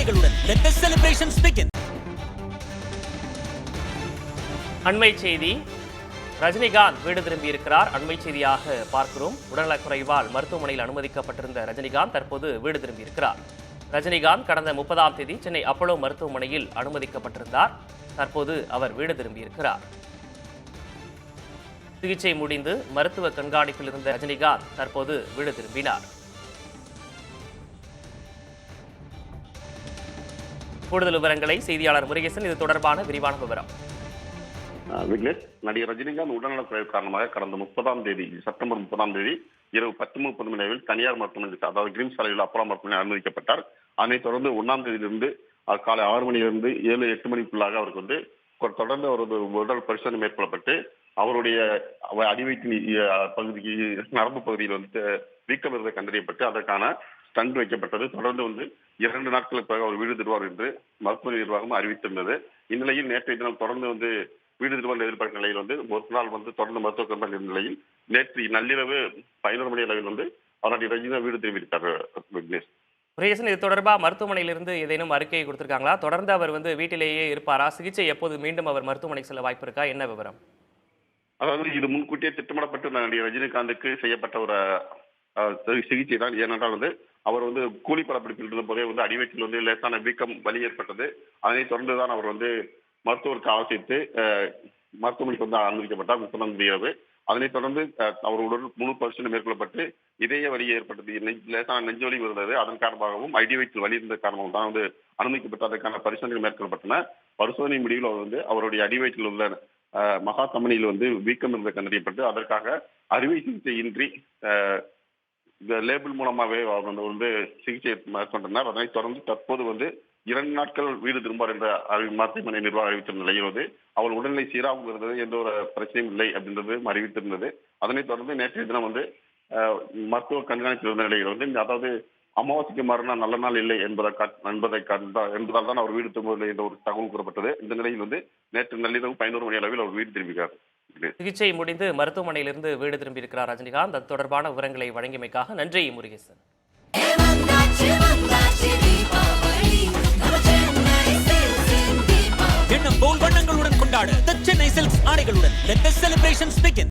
ஆடைகளுடன் let the celebrations begin. அண்மை செய்தி. ரஜினிகாந்த் வீடு திரும்பி இருக்கிறார். அண்மை செய்தியாக பார்க்கிறோம். உடல்நலக்குறைவால் மருத்துவமனையில் அனுமதிக்கப்பட்டிருந்த ரஜினிகாந்த் தற்போது வீடு திரும்பி இருக்கிறார். ரஜினிகாந்த் கடந்த 30ஆம் தேதி சென்னை அப்போலோ மருத்துவமனையில் அனுமதிக்கப்பட்டிருந்தார். தற்போது அவர் வீடு திரும்பி இருக்கிறார். சிகிச்சை முடிந்து மருத்துவ கண்காணிப்பில் இருந்த ரஜினிகாந்த் தற்போது வீடு திரும்பினார். கூடுதல் விவரங்களை செய்தியாளர் முருகேசன், இது தொடர்பான விரிவான விவரம். விக்னேஷ், நடிகர் ரஜினிகாந்த் உடல்நலக்குறைவு காரணமாக கடந்த 30ஆம் தேதி செப்டம்பர் 30ஆம் தேதி இரவு 10:30 மணி அளவில் தனியார் மருத்துவமனை, அதாவது கிரீம்ஸ் சாலையில் அப்போலோ மருத்துவமனை அனுமதிக்கப்பட்டார். அதனைத் தொடர்ந்து 1ஆம் தேதியிலிருந்து காலை 6 மணியிலிருந்து 7-8 மணிக்குள்ளாக அவருக்கு வந்து தொடர்ந்து அவரது உடல் பரிசோதனை மேற்கொள்ளப்பட்டு அவருடைய அடிவயிற்றின் பகுதிக்கு நரம்பு பகுதியில் வந்து வீக்கம் இருந்ததை கண்டறியப்பட்டு அதற்கான ஸ்டண்ட் வைக்கப்பட்டது. தொடர்ந்து வந்து 2 நாட்களுக்கு பிறகு அவர் வீடு திருவார் என்று மருத்துவ நிர்வாகம் அறிவித்திருந்தது. இந்நிலையில் நேற்றைய தினம் தொடர்ந்து வந்து வீடு திருவார் எதிர்பார்க்கும் நிலையில் வந்து ஒரு நாள் வந்து தொடர்ந்து மருத்துவ கண்காணி நிலையில் நேற்று நள்ளிரவு 11 மணி அளவில் வந்து அவருடைய ரஜினிகாந்த் வீடு திரும்பியிருக்கார். விக்னேஷ், முருகேசன், இது தொடர்பாக மருத்துவமனையிலிருந்து ஏதேனும் அறிக்கை கொடுத்திருக்காங்களா? தொடர்ந்து அவர் வந்து வீட்டிலேயே இருப்பாரா? சிகிச்சை எப்போது மீண்டும் அவர் மருத்துவமனைக்கு செல்ல வாய்ப்பு இருக்கா? என்ன விவரம்? அதாவது இது முன்கூட்டியே திட்டமிடப்பட்டு நடிகர் ரஜினிகாந்துக்கு செய்யப்பட்ட ஒரு சிகிச்சை தான். ஏனென்றால் வந்து அவர் வந்து கூலி படப்பிடிப்பில் இருந்த போதே வந்து அடிவயிற்றில் வந்து லேசான வீக்கம் வலி ஏற்பட்டது. அதனைத் தொடர்ந்துதான் அவர் வந்து மருத்துவருக்கு ஆலோசித்து மருத்துவமனைக்கு வந்து அனுமதிக்கப்பட்டார் 30ஆம் தேதி. அதனைத் தொடர்ந்து அவருடன் முழு பரிசோதனை மேற்கொள்ளப்பட்டு இதய வலி ஏற்பட்டது, லேசான நெஞ்சு வலி இருந்தது. அதன் காரணமாகவும் அடிவயிற்றில் வலி இருந்த காரணமாகவும் தான் வந்து அனுமதிக்கப்பட்டு அதற்கான பரிசோதனைகள் மேற்கொள்ளப்பட்டன. பரிசோதனை முடிவில் அவர் வந்து அவருடைய அடிவயிற்றில் உள்ள மகா தமனியில் வந்து வீக்கம் இருந்ததை கண்டறியப்பட்டு அதற்காக அறுவை சிகிச்சையின்றி லேபிள் மூலமாகவே அவர் வந்து சிகிச்சை மேற்கொண்டனர். அதனைத் தொடர்ந்து தற்போது வந்து 2 நாட்கள் வீடு திரும்பார் என்ற மருத்துவமனை நிர்வாகம் அறிவித்த நிலையில் வந்து அவர் உடல்நிலை சீராகவும் இருந்தது, எந்த ஒரு பிரச்சனையும் இல்லை அப்படின்றது அறிவித்திருந்தது. அதனைத் தொடர்ந்து நேற்றைய தினம் வந்து மருத்துவ கண்காணிப்பில் இருந்த நிலையில் வந்து அதாவது அமாவாசைக்கு மறுநாள் நல்ல நாள் இல்லை என்பதால் தான் அவர் வீடு திரும்பவில்லை என்ற ஒரு தகவல் கூறப்பட்டது. இந்த நிலையில் வந்து நேற்று நள்ளிரவு 11 மணி அளவில் அவர் வீடு திரும்பினார். சிகிச்சை முடிந்து மருத்துவமனையிலிருந்து வீடு திரும்பி இருக்கிறார் ரஜினிகாந்த். அது தொடர்பான விவரங்களை வழங்கியமைக்காக நன்றி முருகேசன். எண்ணம் போல் வண்ணங்களுடன் கொண்டாட the Chennai Silks ஆடைகளுடன் let the celebrations begin.